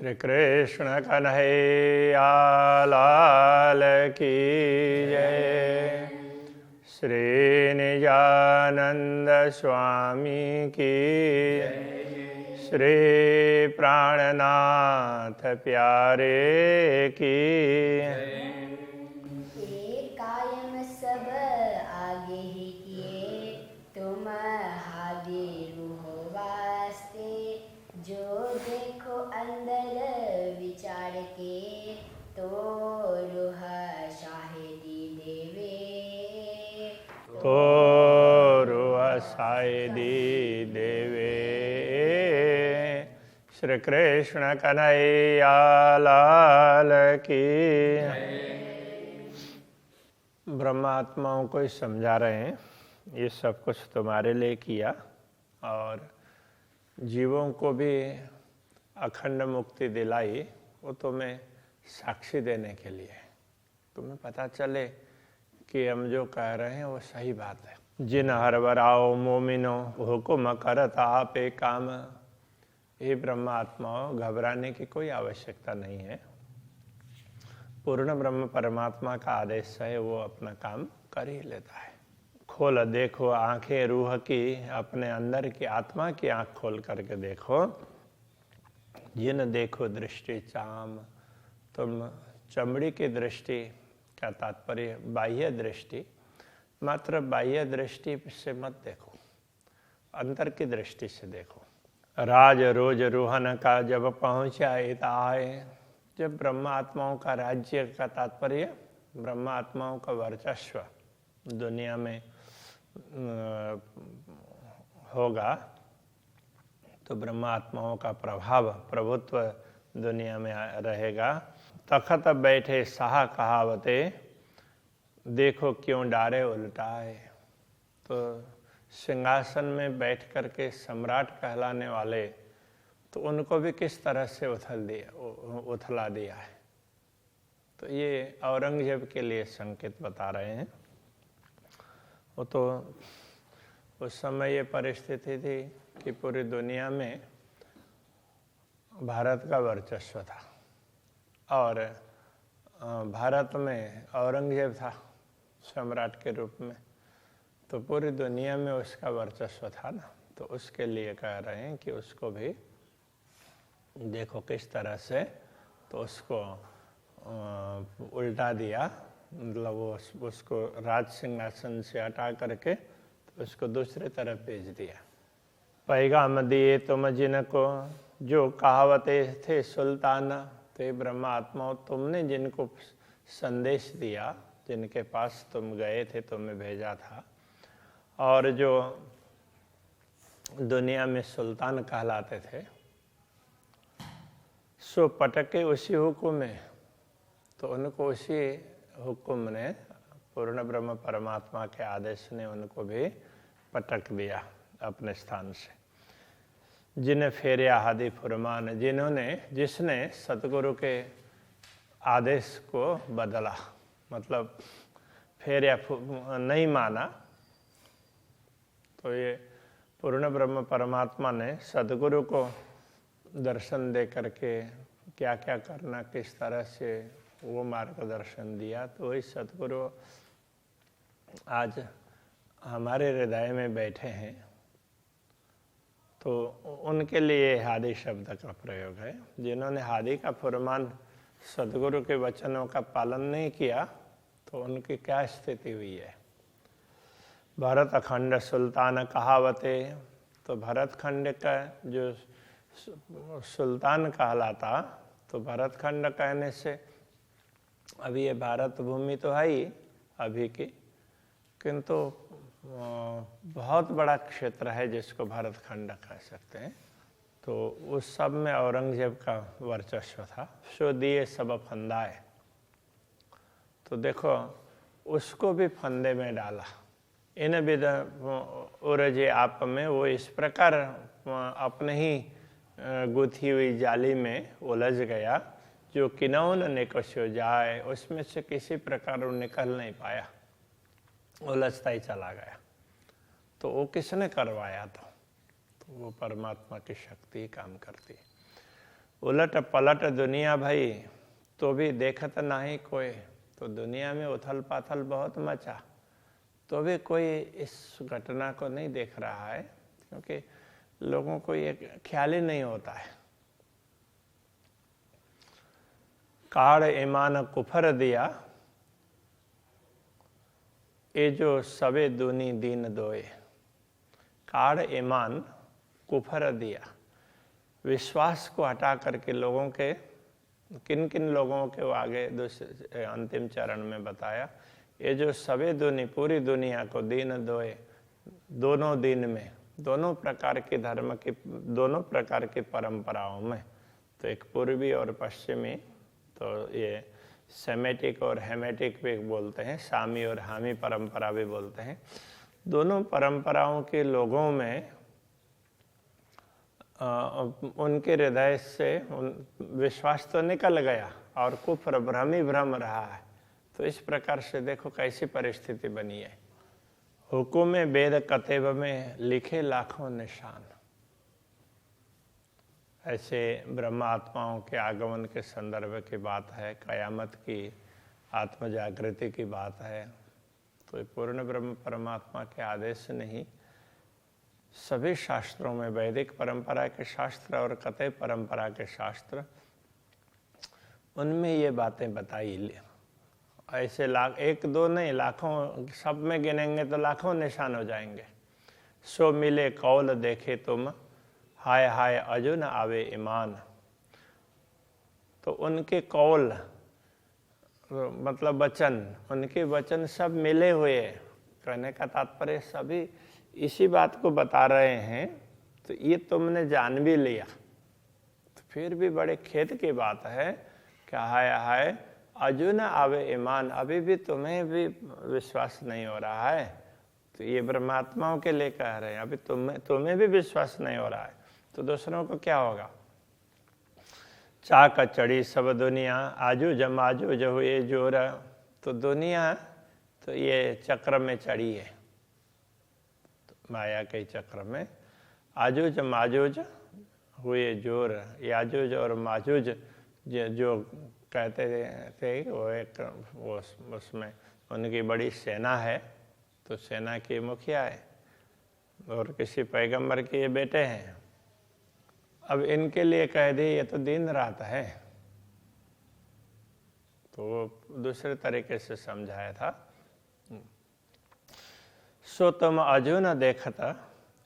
श्री कृष्ण कन्हैया लाल की जय। श्री निजानंद स्वामी की जय। श्री प्राणनाथ प्यारे की जय। कायम सब आगे ही किए तुम हाजिर हो वास्ते, जो देखो अंदर विचार के तो रूह शाहिदी देवे। तो रूह शाहिदी देवे। श्री कृष्ण कन्हैया लाल की ब्रह्मात्माओं को ही समझा रहे हैं, ये सब कुछ तुम्हारे लिए किया और जीवों को भी अखंड मुक्ति दिलाई, वो तुम्हें साक्षी देने के लिए, तुम्हें पता चले कि हम जो कह रहे हैं वो सही बात है। जिन हरबराओ मोमिनो हुकुम करत आपे काम। ये ब्रह्मात्माओं, घबराने की कोई आवश्यकता नहीं है। पूर्ण ब्रह्म परमात्मा का आदेश है, वो अपना काम कर ही लेता है। खोल देखो आंखें रूह की, अपने अंदर की आत्मा की आंख खोल करके देखो। जिन देखो दृष्टि चाम। तुम चमड़ी की दृष्टि का तात्पर्य बाह्य दृष्टि, मात्र बाह्य दृष्टि से मत देखो, अंतर की दृष्टि से देखो। राज रोज रूहन का जब पहुंचा आए। जब ब्रह्म आत्माओं का राज्य का तात्पर्य ब्रह्म आत्माओं का वर्चस्व दुनिया में होगा, तो ब्रह्म आत्माओं का प्रभाव प्रभुत्व दुनिया में रहेगा। तखत बैठे साहा कहावते, देखो क्यों डारे उल्टाए। तो सिंहासन में बैठ कर के सम्राट कहलाने वाले, तो उनको भी किस तरह से उथला दिया है। तो ये औरंगजेब के लिए संकेत बता रहे हैं। वो तो उस समय ये परिस्थिति थी कि पूरी दुनिया में भारत का वर्चस्व था और भारत में औरंगजेब था सम्राट के रूप में, तो पूरी दुनिया में उसका वर्चस्व था ना। तो उसके लिए कह रहे हैं कि उसको भी देखो किस तरह से, तो उसको उल्टा दिया, मतलब वो उसको राज सिंहासन से हटा करके तो उसको दूसरी तरफ भेज दिया। पैगाम दिए तुम जिनको, जो कहावते थे सुल्तान। तो ये ब्रह्मा आत्माओं, तुमने जिनको संदेश दिया, जिनके पास तुम गए थे, तुम्हें भेजा था, और जो दुनिया में सुल्तान कहलाते थे, सो पटके उसी हुक्म में। तो उनको उसी हुक्म ने, पूर्ण ब्रह्म परमात्मा के आदेश ने उनको भी पटक दिया अपने स्थान से। जिन्हें फेरिया हादी फुरमान, जिसने सतगुरु के आदेश को बदला, मतलब फेरिया नहीं माना। तो ये पूर्ण ब्रह्म परमात्मा ने सतगुरु को दर्शन दे करके क्या क्या करना, किस तरह से वो मार्गदर्शन दिया। तो वही सतगुरु आज हमारे हृदय में बैठे हैं। तो उनके लिए हादी शब्द का प्रयोग है। जिन्होंने हादी का फुरमान, सतगुरु के वचनों का पालन नहीं किया, तो उनकी क्या स्थिति हुई है। भरत खंड सुल्तान कहावते। तो भरत खंड का जो सुल्तान कहलाता, तो भरत खंड कहने से, अभी ये भारत भूमि तो है ही अभी की, किंतु बहुत बड़ा क्षेत्र है जिसको भरत खंड कह सकते हैं। तो उस सब में औरंगजेब का वर्चस्व था। सो दिए सब फंदाए। तो देखो उसको भी फंदे में डाला। इन विध उरजे आप में, वो इस प्रकार अपने ही गुथी हुई जाली में उलझ गया, जो किनौन निकस्यो जाए, उसमें से किसी प्रकार वो निकल नहीं पाया, उलझता ही चला गया। तो वो किसने करवाया था? तो वो परमात्मा की शक्ति काम करती है। उलट पलट दुनिया भाई तो भी देखत नहीं कोई। तो दुनिया में उथल पाथल बहुत मचा, तो भी कोई इस घटना को नहीं देख रहा है, क्योंकि लोगों को ये ख्याल ही नहीं होता है। काड़ ईमान कुफर दिया, ये जो सबे दूनी दीन दोए। काड़ ईमान कुफर दिया, विश्वास को हटा करके लोगों के, किन किन लोगों के वो आगे दूसरे अंतिम चरण में बताया। ये जो सबे दुनी, पूरी दुनिया को दीन दोए, दोनों दिन में, दोनों प्रकार के धर्म की, दोनों प्रकार की परंपराओं में, तो एक पूर्वी और पश्चिमी, तो ये सेमेटिक और हेमेटिक भी बोलते हैं, सामी और हामी परंपरा भी बोलते हैं। दोनों परंपराओं के लोगों में उनके हृदय से विश्वास तो निकल गया और कुफ्र भ्रम ही भ्रम रहा है। तो इस प्रकार से देखो कैसी परिस्थिति बनी है। हुकुम वेद कतेब में लिखे लाखों निशान। ऐसे ब्रह्म आत्माओं के आगमन के संदर्भ की बात है, कयामत की आत्म जागृति की बात है। तो पूर्ण ब्रह्म परमात्मा के आदेश से नहीं, सभी शास्त्रों में, वैदिक परंपरा के शास्त्र और कतई परंपरा के शास्त्र, उनमें ये बातें बताई। ऐसे लाख, एक दो नहीं, लाखों, सब में गिनेंगे तो लाखों निशान हो जाएंगे। सो मिले कौल देखे तुम, हाय हाय अजुन आवे ईमान। तो उनके कौल मतलब वचन, उनके वचन सब मिले हुए, कहने का तात्पर्य सभी इसी बात को बता रहे हैं। तो ये तुमने जान भी लिया, तो फिर भी बड़े खेद की बात है कि हाय हाय अजुन आवे ईमान, अभी भी तुम्हें भी विश्वास नहीं हो रहा है। तो ये ब्रह्मात्माओं के लिए कह रहे हैं, अभी तुम्हें भी विश्वास नहीं हो रहा है, तो दूसरों को क्या होगा। चाक चढ़ी सब दुनिया, आजू जमाजू जो ये जोर। तो दुनिया तो ये चक्र में चढ़ी है, तो माया के चक्र में। आजूज माजूज हुए जोर, याजूज और माजूज जो कहते थे वो एक उसमें उनकी बड़ी सेना है। तो सेना के मुखिया है और किसी पैगंबर के ये बेटे हैं। अब इनके लिए कह दी ये तो दिन रात है, तो वो दूसरे तरीके से समझाया था। सो तुम अजू न देखता,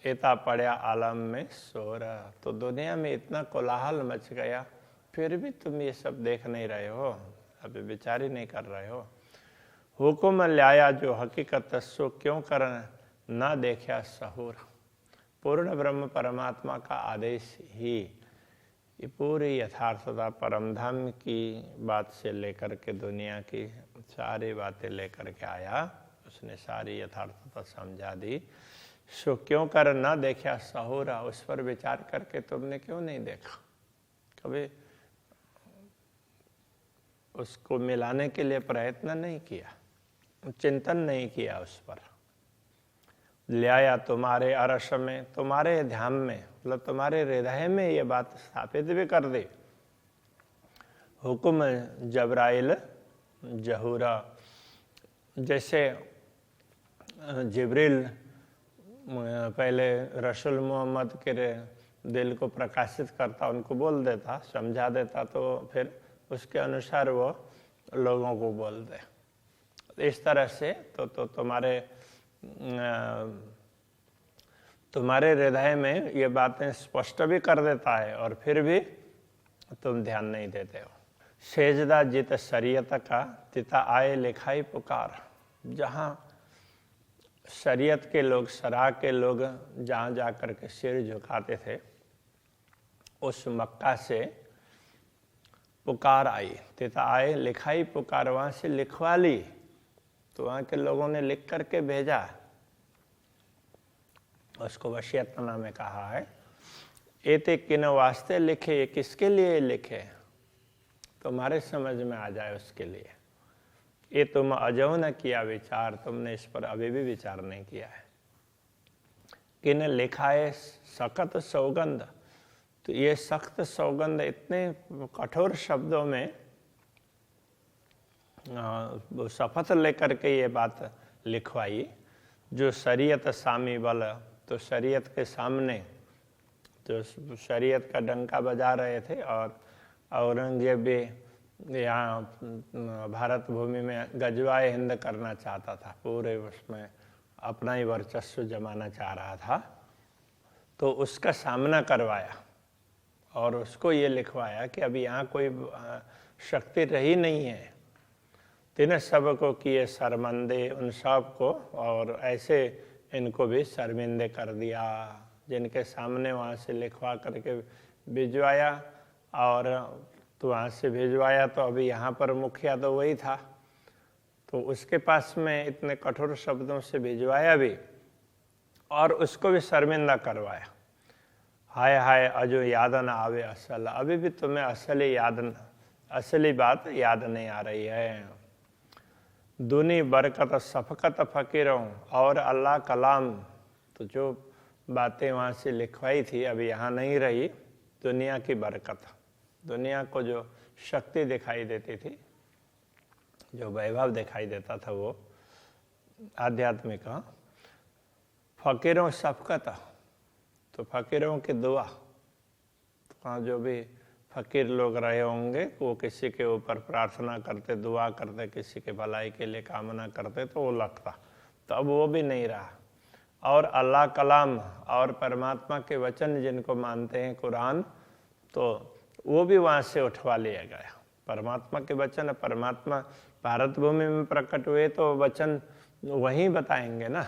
एता पड़ा आलम में शोर। तो दुनिया में इतना कोलाहल मच गया, फिर भी तुम ये सब देख नहीं रहे हो, अभी विचार ही नहीं कर रहे हो। हुकुम लाया जो हकीकत, सो क्यों कर ना देखा सहूर। पूर्ण ब्रह्म परमात्मा का आदेश ही ये पूरी यथार्थता परमधाम की बात से लेकर के दुनिया की सारी बातें लेकर के आया। उसने सारी यथार्थता समझा दी। सो क्यों कर ना देखा सहूरा, उस पर विचार करके तुमने क्यों नहीं देखा, कभी उसको मिलाने के लिए प्रयत्न नहीं किया, चिंतन नहीं किया उस पर। ले आया तुम्हारे अरश में, तुम्हारे ध्यान में, मतलब तुम्हारे हृदय में ये बात स्थापित भी कर दी। हुकुम जबराइल जहूरा, जैसे जिब्रील पहले रसूल मोहम्मद के दिल को प्रकाशित करता, उनको बोल देता, समझा देता, तो फिर उसके अनुसार वो लोगों को बोल दे। इस तरह से तो तुम्हारे हृदय में ये बातें स्पष्ट भी कर देता है और फिर भी तुम ध्यान नहीं देते हो। सेजदा जित शरीयत का, तिता आए लिखाई पुकार। जहाँ शरीयत के लोग, शरा के लोग जहाँ जा कर के सिर झुकाते थे, उस मक्का से पुकार आई। तिता आए लिखाई पुकार, वहाँ से लिखवा ली। तो वहाँ के लोगों ने लिख करके भेजा, उसको वसीयतनामा में कहा है। एते किन वास्ते लिखे, ये किसके लिए लिखे, तुम्हारे समझ में आ जाए उसके लिए। ये तुम अजो न किया विचार, तुमने इस पर अभी भी विचार नहीं किया है। किन लिखा है सकत सौगंध, तो ये सख्त सौगंध इतने कठोर शब्दों में वो शपथ लेकर के ये बात लिखवाई, जो शरीयत सामी बल, तो शरीयत के सामने तो शरीयत का डंका बजा रहे थे, और औरंगजेब भी यहाँ भारत भूमि में गजवाए हिंद करना चाहता था, पूरे उसमें अपना ही वर्चस्व जमाना चाह रहा था। तो उसका सामना करवाया और उसको ये लिखवाया कि अभी यहाँ कोई शक्ति रही नहीं है, तिन्हें सबको किए शर्मंदे, उन सब को, और ऐसे इनको भी शर्मिंदे कर दिया, जिनके सामने वहाँ से लिखवा करके भिजवाया। और तो वहाँ से भिजवाया तो अभी यहाँ पर मुखिया तो वही था, तो उसके पास में इतने कठोर शब्दों से भिजवाया भी और उसको भी शर्मिंदा करवाया। हाय हाय अजो याद न आवे असल, अभी भी तुम्हें असली बात याद नहीं आ रही है। दुनी बरकत सफकत फकीरों और अल्लाह कलाम, तो जो बातें वहाँ से लिखवाई थी अभी यहाँ नहीं रही। दुनिया की बरकत, दुनिया को जो शक्ति दिखाई देती थी, जो वैभव दिखाई देता था, वो आध्यात्मिक। फकीरों शफकत, तो फकीरों की दुआ, तो वहाँ जो भी फकीर लोग रहे होंगे वो किसी के ऊपर प्रार्थना करते, दुआ करते, किसी के भलाई के लिए कामना करते, तो वो लगता। तो अब वो भी नहीं रहा। और अल्लाह कलाम और परमात्मा के वचन जिनको मानते हैं कुरान, तो वो भी वहाँ से उठवा लिया गया। परमात्मा के वचन, परमात्मा भारत भूमि में प्रकट हुए तो वचन वहीं बताएंगे ना,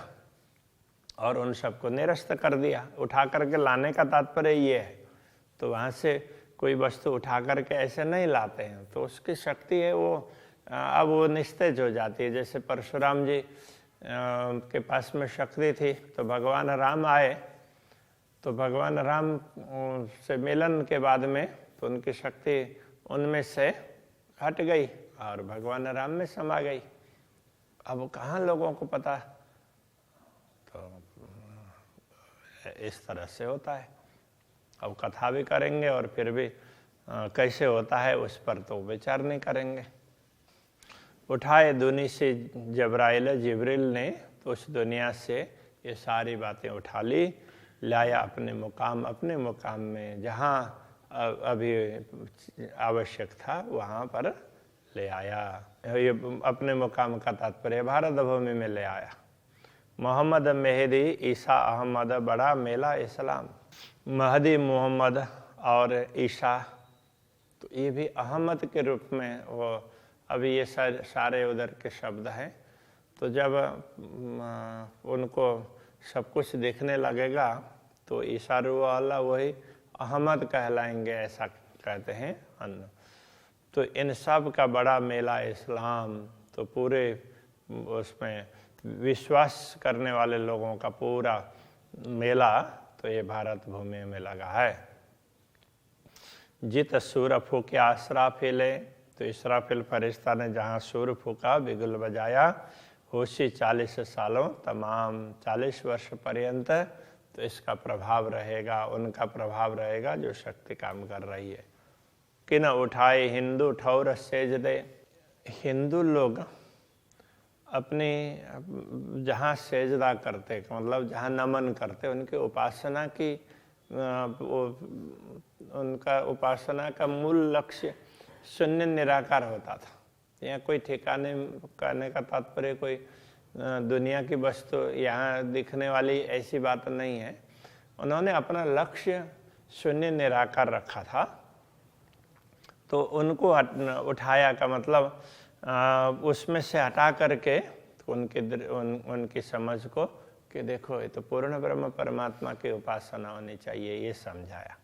और उन सबको निरस्त कर दिया। उठा करके लाने का तात्पर्य ये है, तो वहाँ से कोई वस्तु उठा करके ऐसे नहीं लाते हैं, तो उसकी शक्ति है वो अब वो निस्तेज हो जाती है। जैसे परशुराम जी के पास में शक्ति थी, तो भगवान राम आए, तो भगवान राम से मिलन के बाद में तो उनकी शक्ति उनमें से हट गई और भगवान राम में समा गई। अब कहाँ लोगों को पता, तो इस तरह से होता है। अब कथा भी करेंगे और फिर भी कैसे होता है उस पर तो विचार नहीं करेंगे। उठाए दुनी से जिब्राइल ने, तो उस दुनिया से ये सारी बातें उठा ली, लाया अपने मुकाम में, जहाँ अभी आवश्यक था वहाँ पर ले आया। ये अपने मुकाम का तात्पर्य भारत भूमि में ले आया। मोहम्मद मेहदी ईसा अहमद बड़ा मेला इस्लाम, महदी मोहम्मद और ईसा, तो ये भी अहमद के रूप में वो अभी ये सारे उधर के शब्द हैं। तो जब उनको सब कुछ देखने लगेगा तो ईसा वाला वही अहमद कहलाएंगे, ऐसा कहते हैं अन्न। तो इन सब का बड़ा मेला इस्लाम, तो पूरे उसमें विश्वास करने वाले लोगों का पूरा मेला तो ये भारत भूमि में लगा है। जित सूर फूके असराफिल, तो इसराफिल फरिश्ता ने जहाँ सूर फूका, बिगुल बजाया, होशी 40 सालों तमाम, 40 वर्ष पर्यंत, तो इसका प्रभाव रहेगा, उनका प्रभाव रहेगा जो शक्ति काम कर रही है। कि न उठाए हिंदू ठौर सेजदे, हिंदू लोग अपनी जहाँ सेजदा करते, मतलब जहाँ नमन करते, उनकी उपासना की उनका उपासना का मूल लक्ष्य शून्य निराकार होता था। यहाँ कोई ठिकाने करने का तात्पर्य कोई दुनिया की वस्तु यहाँ दिखने वाली ऐसी बात नहीं है। उन्होंने अपना लक्ष्य शून्य निराकार रखा था, तो उनको उठाया का मतलब उसमें से हटा करके उनकी समझ को कि देखो ये तो पूर्ण ब्रह्म परमात्मा की उपासना होनी चाहिए, ये समझाया।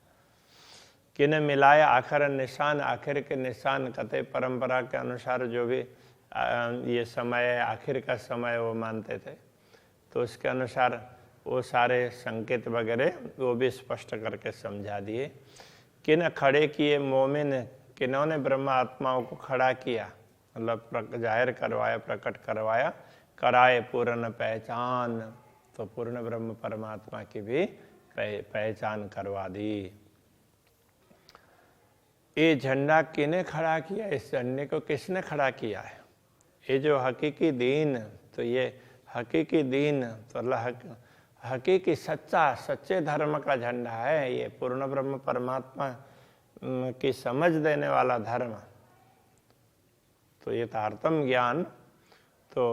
किन्हें मिलाया आखिर निशान, आखिर के निशान कते परंपरा के अनुसार जो भी ये समय आखिर का समय वो मानते थे, तो उसके अनुसार वो सारे संकेत वगैरह वो भी स्पष्ट करके समझा दिए। किन खड़े किए मोमिन, किन्होंने ब्रह्म आत्माओं को खड़ा किया, मतलब जाहिर करवाया, प्रकट करवाया, कराए पूर्ण पहचान, तो पूर्ण ब्रह्म परमात्मा की भी पहचान करवा दी। ये झंडा किने खड़ा किया, इस झंडे को किसने खड़ा किया है? ये जो हकीकी दीन, तो ये हकीकी दीन तो अल्लाह हकीकी सच्चे धर्म का झंडा है। ये पूर्ण ब्रह्म परमात्मा की समझ देने वाला धर्म, तो ये तारतम ज्ञान, तो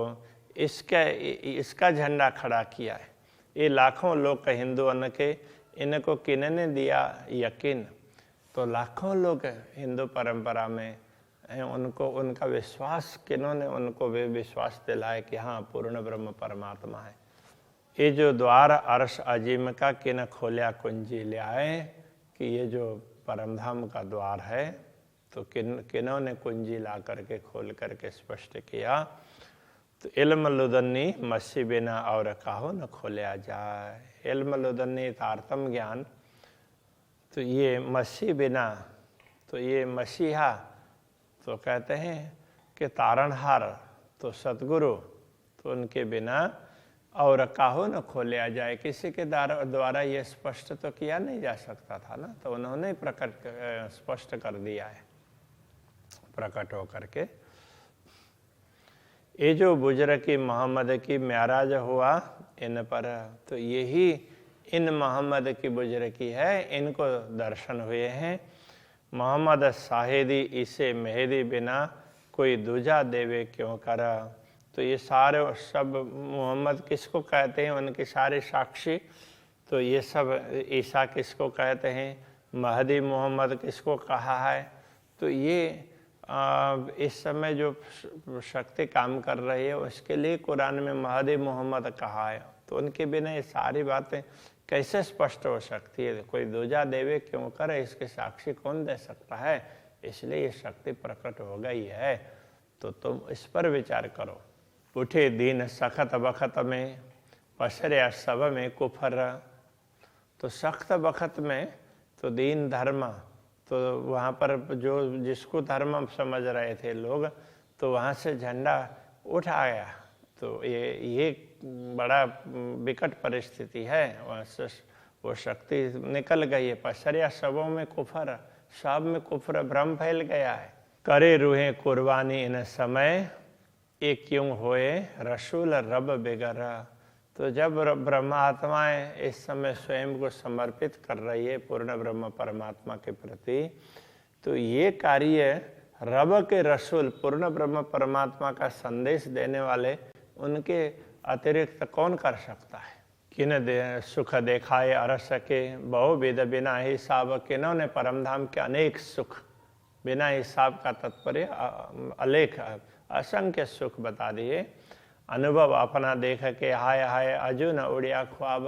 इसका झंडा खड़ा किया है। ये लाखों लोग का हिंदुओं के, इनको किन्ने दिया यकीन? तो लाखों लोग हिंदू परंपरा में हैं, उनको उनका विश्वास, किन्होंने उनको वे विश्वास दिलाए कि हाँ पूर्ण ब्रह्म परमात्मा है। ये जो द्वार अर्श अजीम का किन खोलिया कुंजी ले आए कि ये जो परमधाम का द्वार है, तो किन्होंने कुंजी ला करके खोल करके स्पष्ट किया? तो इल्म लुदन्नी मसी बिना और काहो न खोलिया जाए। इल्म लुदन्नी तारतम ज्ञान, तो ये मसी बिना, तो ये मसीहा तो कहते हैं कि तारणहार, तो सतगुरु, तो उनके बिना और काहो न खोलिया जाए, किसी के द्वारा ये स्पष्ट तो किया नहीं जा सकता था ना, तो उन्होंने स्पष्ट कर दिया है प्रकट होकर के। ये जो बुजुर्ग की मोहम्मद की म्याराज हुआ इन पर, तो यही इन मोहम्मद की बुजुर्ग की है, इनको दर्शन हुए हैं। मोहम्मद शाहिदी इसे मेहदी बिना कोई दूजा देवे क्यों करा। तो ये सारे सब मोहम्मद किसको कहते हैं, उनके सारे साक्षी, तो ये सब ईसा किसको कहते हैं, महदी मोहम्मद किसको कहा है। तो ये इस समय जो शक्ति काम कर रही है उसके लिए कुरान में महदी मोहम्मद कहा है। तो उनके बिना ये सारी बातें कैसे स्पष्ट हो सकती है? कोई दूजा देवे क्यों करे, इसके साक्षी कौन दे सकता है? इसलिए ये शक्ति प्रकट हो गई है। तो तुम इस पर विचार करो। उठे दीन सख्त बखत में, पसरे सब में कुफर। तो सख्त बखत में तो दीन धर्म, तो वहाँ पर जो जिसको धर्म समझ रहे थे लोग, तो वहाँ से झंडा उठ आया। तो ये बड़ा विकट परिस्थिति है, वहाँ से वो शक्ति निकल गई है। पसरिया सबों में कुफर, सब में कुफर भ्रम फैल गया है। करे रूहें कुर्बानी इन समय, ये क्यों होए रसूल रब बेगरा। तो जब ब्रह्मात्माएं इस समय स्वयं को समर्पित कर रही है पूर्ण ब्रह्म परमात्मा के प्रति, तो ये कार्य रब के रसूल पूर्ण ब्रह्म परमात्मा का संदेश देने वाले उनके अतिरिक्त कौन कर सकता है? किन सुख देखाए अरस के, बहुविध बिना हिसाब। किन्होंने परमधाम के अनेक सुख, बिना हिसाब का तात्पर्य अलेख असंख्य सुख बता दिए। अनुभव अपना देख के हाय हाय अजू न उड़िया ख्वाब।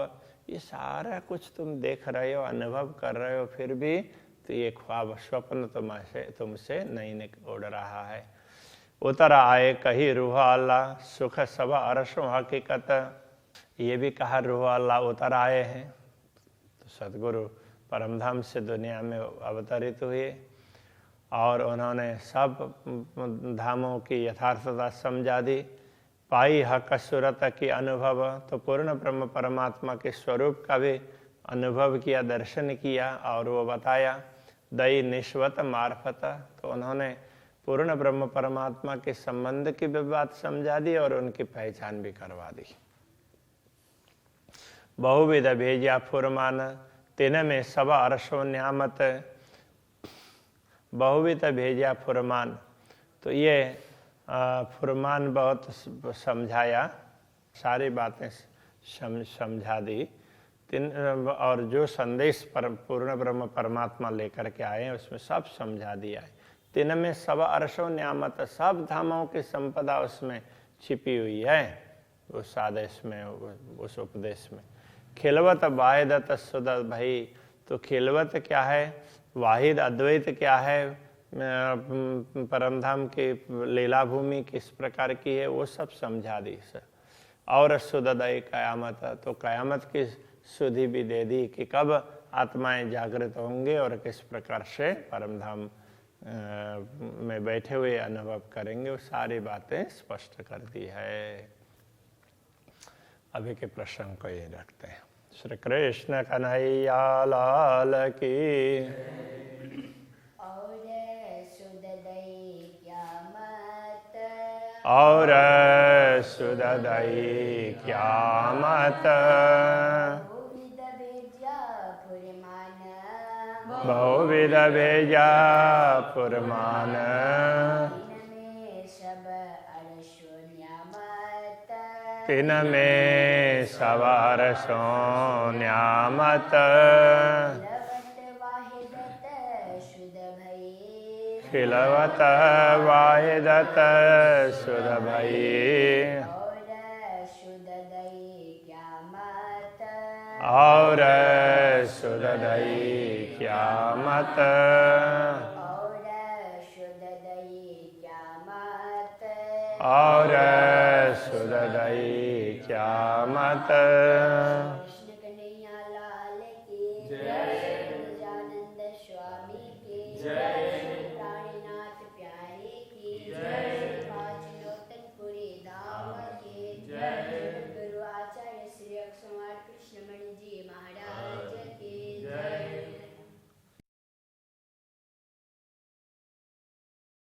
ये सारा कुछ तुम देख रहे हो, अनुभव कर रहे हो, फिर भी तो ये ख्वाब स्वप्न तुमसे नहीं उड़ रहा है। उतर आए कही रूह अल्लाह, सुख सब अरसों हकीकत। ये भी कहा रूह अल्लाह उतर आए हैं। तो सतगुरु परमधाम से दुनिया में अवतरित हुए और उन्होंने सब धामों की यथार्थता समझा दी। पाई हक सूरत की अनुभव, तो पूर्ण ब्रह्म परमात्मा के स्वरूप का भी अनुभव किया, दर्शन किया और वो बताया। दई निश्वत मार्फत, तो उन्होंने पूर्ण ब्रह्म परमात्मा के संबंध की भी बात समझा दी और उनकी पहचान भी करवा दी। बहुविध भेजा फुरमान, तिन में सब अरसों न्यामत। बहुविध भेजा फुरमान, तो ये फुरमान बहुत समझाया, सारी बातें समझा दी। और जो संदेश पूर्ण ब्रह्म परमात्मा लेकर के आए हैं उसमें सब समझा दिया है। तिन में सब अरसों न्यामत, सब धामों की संपदा उसमें छिपी हुई है, उस आदेश में, उस उपदेश में। खिलवत वाहिदत सुदत भाई, तो खिलवत क्या है, वाहिद अद्वैत क्या है, परमधाम की लीला भूमि किस प्रकार की है, वो सब समझा दी सर। और सुदय कयामत, तो कयामत की सुधि भी दे दी कि कब आत्माएं जागृत होंगे और किस प्रकार से परमधाम में बैठे हुए अनुभव करेंगे, वो सारी बातें स्पष्ट कर दी है। अभी के प्रसंग को ये रखते हैं। श्री कृष्ण कन्हैया लाल की। और और सुददई क्यामत बहुविध भेजा पुरमान तिन में सवार सो न्यामत खिलवत वाहिदत सुध भई और सुददई क्यामत और सुददई क्यामत